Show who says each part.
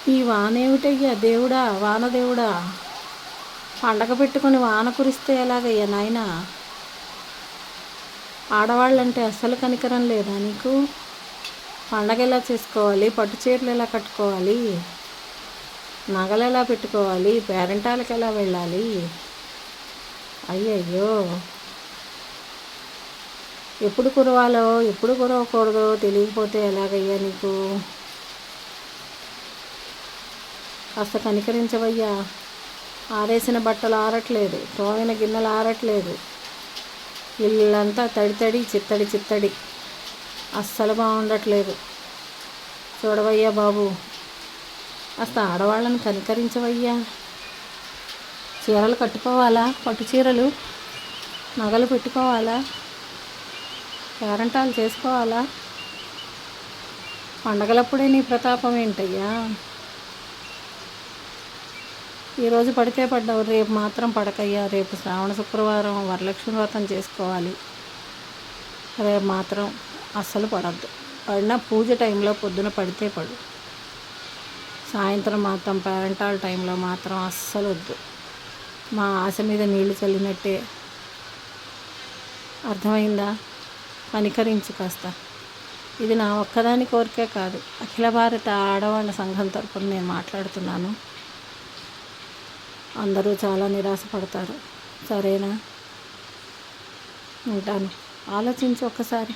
Speaker 1: ఈ వానేమిటయ్యా దేవుడా, వానదేవుడా, పండగ పెట్టుకొని వాన కురిస్తే ఎలాగయ్యా నాయనా? ఆడవాళ్ళంటే అస్సలు కనికరం లేదా నీకు? పండగ ఎలా చేసుకోవాలి, పట్టు చీరలు ఎలా కట్టుకోవాలి, నగలు ఎలా పెట్టుకోవాలి, పేరెంటాలకు ఎలా వెళ్ళాలి? అయ్యయ్యో, ఎప్పుడు కురవాలో ఎప్పుడు కురవకూడదో తెలియకపోతే ఎలాగయ్యా నీకు? కాస్త కనికరించవయ్యా. ఆరేసిన బట్టలు ఆరట్లేదు, తోమిన గిన్నెలు ఆరట్లేదు, ఇల్లంతా తడి తడి చిత్తడి చిత్తడి, అస్సలు బాగుండట్లేదు. చూడవయ్యా బాబు, కాస్త ఆడవాళ్ళని కనికరించవయ్యా. చీరలు కట్టుకోవాలా, పట్టు చీరలు, నగలు పెట్టుకోవాలా, పేరంటాలు చేసుకోవాలా? పండగలప్పుడే నీ ప్రతాపం ఏంటయ్యా? ఈరోజు పడితే పడ్డావు, రేపు మాత్రం పడకయ్యా. రేపు శ్రావణ శుక్రవారం వరలక్ష్మి వ్రతం చేసుకోవాలి, రేపు మాత్రం అస్సలు పడద్దు. పడినా పూజ టైంలో పొద్దున పడితే పడు, సాయంత్రం మాత్రం పేరెంటాల టైంలో మాత్రం అస్సలు వద్దు. మా ఆశ మీద నీళ్లు చల్లినట్టే. అర్థమైందా? కనికరించు కాస్త. ఇది నా ఒక్కదాని కోరికే కాదు, అఖిల భారత ఆడవాళ్ళ సంఘం తరపున నేను మాట్లాడుతున్నాను. అందరూ చాలా నిరాశపడతారు. సరేనా? ఉంటాను. ఆలోచించు ఒక్కసారి.